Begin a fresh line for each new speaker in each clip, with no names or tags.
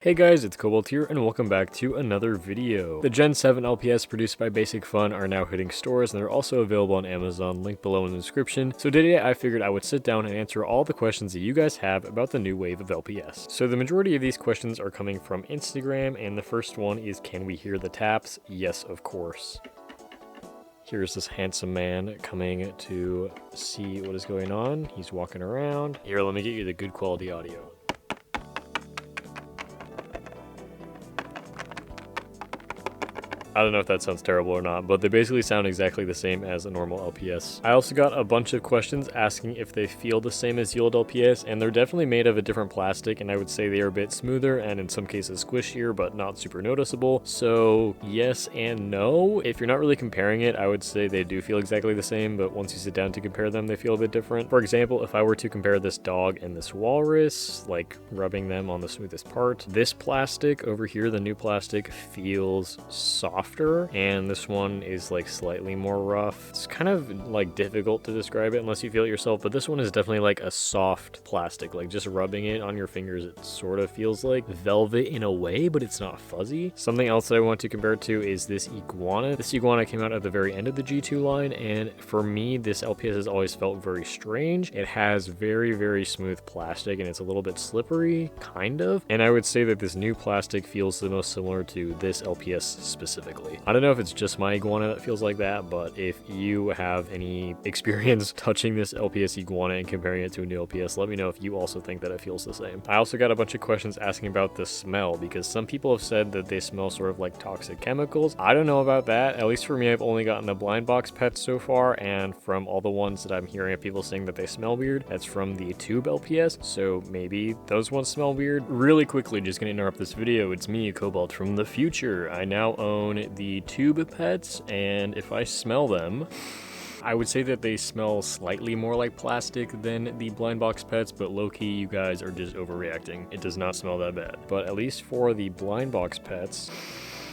Hey guys, it's Cobalt here, and welcome back to another video. The Gen 7 LPS produced by Basic Fun are now hitting stores, and they're also available on Amazon, link below in the description. So today I figured I would sit down and answer all the questions that you guys have about the new wave of LPS. So the majority of these questions are coming from Instagram, and the first one is, can we hear the taps? Yes, of course. Here's this handsome man coming to see what is going on. He's walking around. Here, let me get you the good quality audio. I don't know if that sounds terrible or not, but they basically sound exactly the same as a normal LPS. I also got a bunch of questions asking if they feel the same as the old LPS, and they're definitely made of a different plastic, and I would say they are a bit smoother and in some cases squishier, but not super noticeable. So yes and no. If you're not really comparing it, I would say they do feel exactly the same, but once you sit down to compare them, they feel a bit different. For example, if I were to compare this dog and this walrus, like rubbing them on the smoothest part, this plastic over here, the new plastic, feels soft. And this one is like slightly more rough. It's kind of like difficult to describe it unless you feel it yourself, but this one is definitely like a soft plastic. Like just rubbing it on your fingers, it sort of feels like velvet in a way, but it's not fuzzy. Something else that I want to compare it to is this iguana. This iguana came out at the very end of the G2 line, and for me, this LPS has always felt very strange. It has very, very smooth plastic, and it's a little bit slippery, kind of. And I would say that this new plastic feels the most similar to this LPS specifically. I don't know if it's just my iguana that feels like that, but if you have any experience touching this LPS iguana and comparing it to a new LPS, let me know if you also think that it feels the same. I also got a bunch of questions asking about the smell, because some people have said that they smell sort of like toxic chemicals. I don't know about that. At least for me, I've only gotten a blind box pet so far, and from all the ones that I'm hearing of people saying that they smell weird, that's from the tube LPS, so maybe those ones smell weird. Really quickly, just gonna interrupt this video. It's me, Cobalt, from the future. I now own the tube pets, and if I smell them, I would say that they smell slightly more like plastic than the blind box pets, but low-key, you guys are just overreacting. It does not smell that bad. But at least for the blind box pets,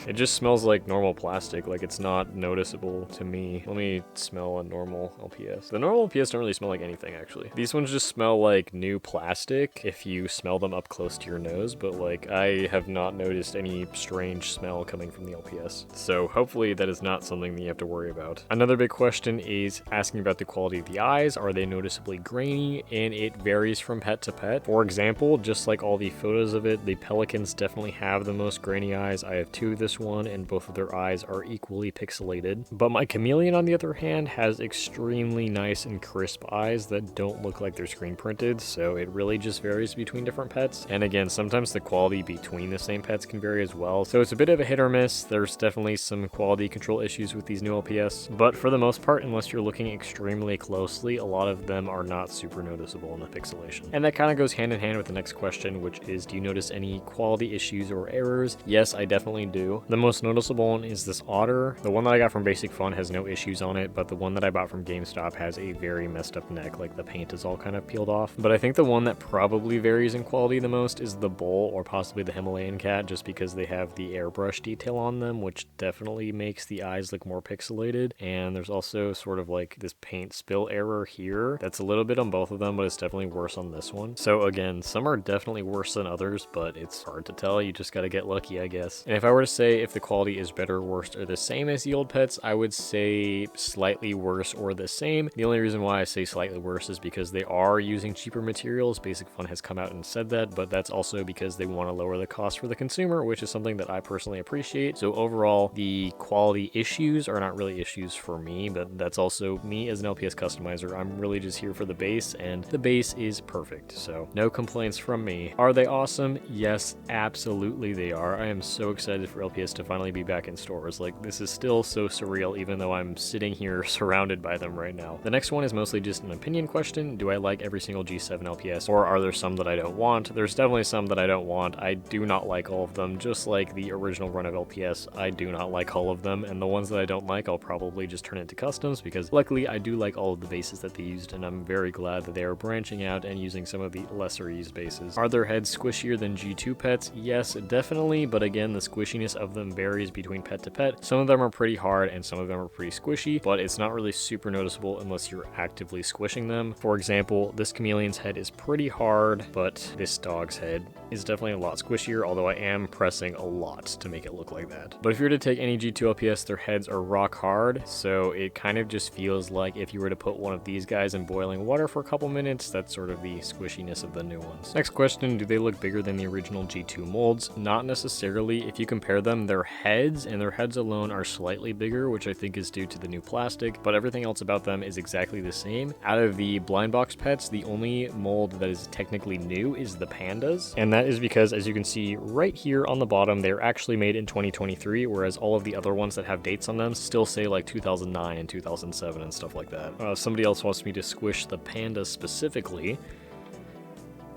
it just smells like normal plastic, like it's not noticeable to me. Let me smell a normal LPS. The normal LPS don't really smell like anything, actually. These ones just smell like new plastic if you smell them up close to your nose, but like I have not noticed any strange smell coming from the LPS. So hopefully that is not something that you have to worry about. Another big question is asking about the quality of the eyes. Are they noticeably grainy? And it varies from pet to pet. For example, just like all the photos of it, the pelicans definitely have the most grainy eyes. I have two of this one, and both of their eyes are equally pixelated. But my chameleon, on the other hand, has extremely nice and crisp eyes that don't look like they're screen printed, so it really just varies between different pets. And again, sometimes the quality between the same pets can vary as well, so it's a bit of a hit or miss. There's definitely some quality control issues with these new LPS, but for the most part, unless you're looking extremely closely, a lot of them are not super noticeable in the pixelation. And that kind of goes hand in hand with the next question, which is, do you notice any quality issues or errors? Yes, I definitely do. The most noticeable one is this otter. The one that I got from Basic Fun has no issues on it, but the one that I bought from GameStop has a very messed up neck, like the paint is all kind of peeled off. But I think the one that probably varies in quality the most is the bull, or possibly the Himalayan cat, just because they have the airbrush detail on them, which definitely makes the eyes look more pixelated. And there's also sort of like this paint spill error here that's a little bit on both of them, but it's definitely worse on this one. So again, some are definitely worse than others, but it's hard to tell. You just gotta get lucky, I guess. And if I were to say if the quality is better, worse, or the same as the old pets, I would say slightly worse or the same. The only reason why I say slightly worse is because they are using cheaper materials. Basic Fun has come out and said that, but that's also because they want to lower the cost for the consumer, which is something that I personally appreciate. So overall, the quality issues are not really issues for me, but that's also me as an LPS customizer. I'm really just here for the base, and the base is perfect, so no complaints from me. Are they awesome? Yes, absolutely they are. I am so excited for LPS to finally be back in stores. Like, this is still so surreal, even though I'm sitting here surrounded by them right now. The next one is mostly just an opinion question. Do I like every single G7 LPS, or are there some that I don't want? There's definitely some that I don't want. I do not like all of them, just like the original run of LPS. I do not like all of them, and the ones that I don't like, I'll probably just turn into customs, because luckily I do like all of the bases that they used, and I'm very glad that they are branching out and using some of the lesser used bases. Are their heads squishier than G2 pets? Yes, definitely, but again, the squishiness of of them varies between pet to pet. Some of them are pretty hard and some of them are pretty squishy, but it's not really super noticeable unless you're actively squishing them. For example, this chameleon's head is pretty hard, but this dog's head is definitely a lot squishier, although I am pressing a lot to make it look like that. But if you were to take any G2 LPS, their heads are rock hard, so it kind of just feels like if you were to put one of these guys in boiling water for a couple minutes, that's sort of the squishiness of the new ones. Next question, do they look bigger than the original G2 molds? Not necessarily. If you compare them, their heads and their heads alone are slightly bigger, which I think is due to the new plastic, but everything else about them is exactly the same. Out of the blind box pets, the only mold that is technically new is the pandas, and that is because, as you can see right here on the bottom, they're actually made in 2023, whereas all of the other ones that have dates on them still say like 2009 and 2007 and stuff like that. Somebody else wants me to squish the pandas specifically,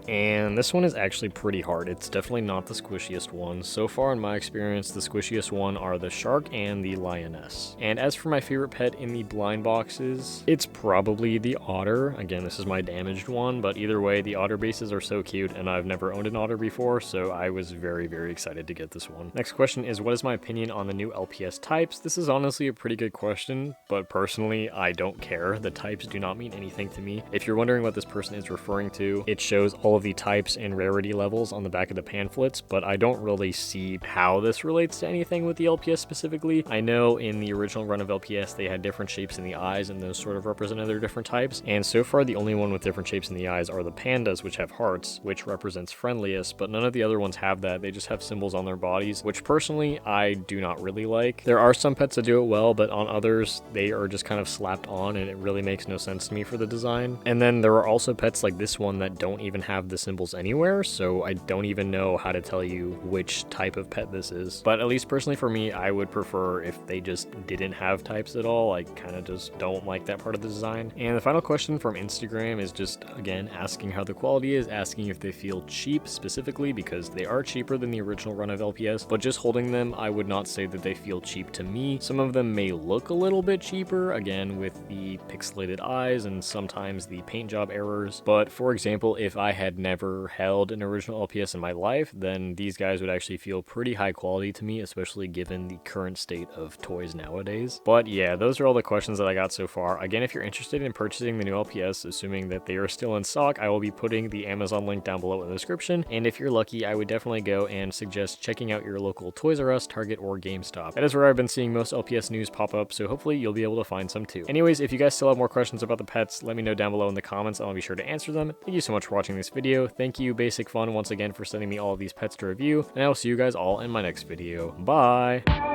and this one is actually pretty hard. It's definitely not the squishiest one. So far in my experience, the squishiest one are the shark and the lioness. And as for my favorite pet in the blind boxes, it's probably the otter. Again, this is my damaged one, but either way, the otter bases are so cute, and I've never owned an otter before, so I was very, very excited to get this one. Next question is, what is my opinion on the new LPS types? This is honestly a pretty good question, but personally, I don't care. The types do not mean anything to me. If you're wondering what this person is referring to, it shows all of the types and rarity levels on the back of the pamphlets, but I don't really see how this relates to anything with the LPS specifically. I know in the original run of LPS they had different shapes in the eyes, and those sort of represented their different types, and so far the only one with different shapes in the eyes are the pandas, which have hearts, which represents friendliest, but none of the other ones have that. They just have symbols on their bodies, which personally I do not really like. There are some pets that do it well, but on others they are just kind of slapped on, and it really makes no sense to me for the design. And then there are also pets like this one that don't even have the symbols anywhere, so I don't even know how to tell you which type of pet this is. But at least personally for me, I would prefer if they just didn't have types at all. I kind of just don't like that part of the design. And the final question from Instagram is just, again, asking how the quality is, asking if they feel cheap specifically, because they are cheaper than the original run of LPS, but just holding them, I would not say that they feel cheap to me. Some of them may look a little bit cheaper, again, with the pixelated eyes and sometimes the paint job errors, but for example, if I had never held an original LPS in my life, then these guys would actually feel pretty high quality to me, especially given the current state of toys nowadays. But yeah, those are all the questions that I got so far. Again, if you're interested in purchasing the new LPS, assuming that they are still in stock, I will be putting the Amazon link down below in the description, and if you're lucky, I would definitely go and suggest checking out your local Toys R Us, Target, or GameStop. That is where I've been seeing most LPS news pop up, so hopefully you'll be able to find some too. Anyways, if you guys still have more questions about the pets, let me know down below in the comments, and I'll be sure to answer them. Thank you so much for watching this video. Thank you, Basic Fun, once again for sending me all of these pets to review, and I will see you guys all in my next video. Bye!